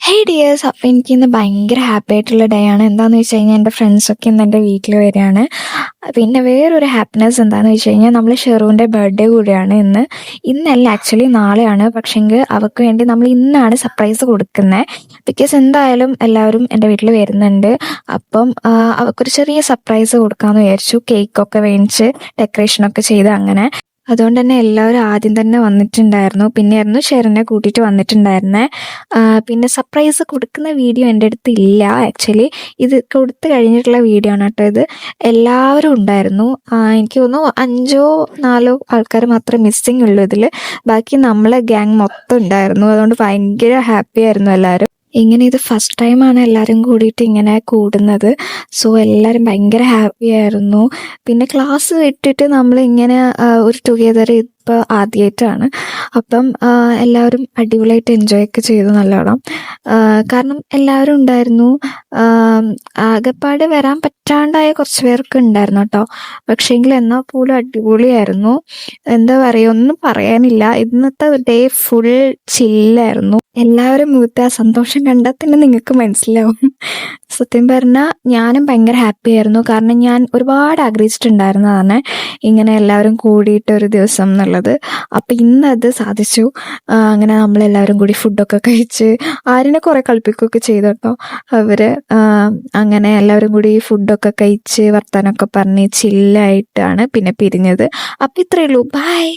Hey dears, അപ്പോൾ എനിക്കിന്ന് ഭയങ്കര ഹാപ്പി ആയിട്ടുള്ള ഡേ ആണ്. എന്താണെന്ന് വെച്ച് കഴിഞ്ഞാൽ എൻ്റെ ഫ്രണ്ട്സൊക്കെ ഇന്ന് എൻ്റെ വീട്ടിൽ വരികയാണ്. പിന്നെ വേറൊരു ഹാപ്പിനെസ് എന്താണെന്ന് വെച്ച് കഴിഞ്ഞാൽ നമ്മൾ ഷെറുവിൻ്റെ ബർത്ത്ഡേ കൂടിയാണ് ഇന്ന്. ഇന്നല്ല, ആക്ച്വലി നാളെയാണ്. പക്ഷെങ്കിൽ അവൾക്ക് വേണ്ടി നമ്മൾ ഇന്നാണ് സർപ്രൈസ് കൊടുക്കുന്നത്. ബിക്കോസ് എന്തായാലും എല്ലാവരും എൻ്റെ വീട്ടിൽ വരുന്നുണ്ട്. അപ്പം അവൾക്കൊരു ചെറിയ സർപ്രൈസ് കൊടുക്കാമെന്ന് വിചാരിച്ചു. കേക്കൊക്കെ മേടിച്ച് ഡെക്കറേഷനൊക്കെ ചെയ്ത് അങ്ങനെ. അതുകൊണ്ട് തന്നെ എല്ലാവരും ആദ്യം തന്നെ വന്നിട്ടുണ്ടായിരുന്നു. പിന്നെയായിരുന്നു ഷെറിനെ കൂട്ടിയിട്ട് വന്നിട്ടുണ്ടായിരുന്നേ. പിന്നെ സർപ്രൈസ് കൊടുക്കുന്ന വീഡിയോ എൻ്റെ അടുത്ത് ഇല്ല. ആക്ച്വലി ഇത് കൊടുത്തു കഴിഞ്ഞിട്ടുള്ള വീഡിയോ ആണ് കേട്ടോ ഇത്. എല്ലാവരും ഉണ്ടായിരുന്നു. എനിക്ക് തോന്നുന്നു 5-4 ആൾക്കാർ മാത്രമേ മിസ്സിങ് ഉള്ളൂ ഇതിൽ. ബാക്കി നമ്മളെ ഗ്യാങ് മൊത്തം ഉണ്ടായിരുന്നു. അതുകൊണ്ട് ഭയങ്കര ഹാപ്പി ആയിരുന്നു എല്ലാവരും. ഇങ്ങനെ ഇത് ഫസ്റ്റ് ടൈമാണ് എല്ലാവരും കൂടിയിട്ട് ഇങ്ങനെ കൂടുന്നത്. സോ എല്ലാവരും ഭയങ്കര ഹാപ്പി ആയിരുന്നു. പിന്നെ ക്ലാസ് വിട്ടിട്ട് നമ്മളിങ്ങനെ ഒരു ടുഗെദർ ഇപ്പോൾ ആദ്യമായിട്ടാണ്. അപ്പം എല്ലാവരും അടിപൊളിയായിട്ട് എൻജോയ് ഒക്കെ ചെയ്തു നല്ലോണം. കാരണം എല്ലാവരും ഉണ്ടായിരുന്നു. ആകെപ്പാട് വരാൻ പറ്റാണ്ടായ കുറച്ച് പേർക്ക് ഉണ്ടായിരുന്നു കേട്ടോ. പക്ഷേങ്കിൽ എന്നാൽ പോലും അടിപൊളിയായിരുന്നു. എന്താ പറയുക, ഒന്നും പറയാനില്ല. ഇന്നത്തെ ഡേ ഫുൾ ചില്ലായിരുന്നു. എല്ലാവരും മുഖത്തെ ആ സന്തോഷം കണ്ടാൽ തന്നെ നിങ്ങൾക്ക് മനസ്സിലാവും. സത്യം പറഞ്ഞാൽ ഞാനും ഭയങ്കര ഹാപ്പി ആയിരുന്നു. കാരണം ഞാൻ ഒരുപാട് ആഗ്രഹിച്ചിട്ടുണ്ടായിരുന്നതാണ് ഇങ്ങനെ എല്ലാവരും കൂടിയിട്ട് ഒരു ദിവസം എന്നുള്ളത്. അപ്പം ഇന്നത് സാധിച്ചു. അങ്ങനെ നമ്മളെല്ലാവരും കൂടി ഫുഡൊക്കെ കഴിച്ച് ആരിനെ കുറേ കളിപ്പിക്കുകയൊക്കെ ചെയ്തു കേട്ടോ അവർ. അങ്ങനെ എല്ലാവരും കൂടി ഫുഡൊക്കെ കഴിച്ച് വർത്താനമൊക്കെ പറഞ്ഞ് ചില്ലായിട്ടാണ് പിന്നെ പിരിഞ്ഞത്. അപ്പം ഇത്രയേ ഉള്ളൂ. ബൈ.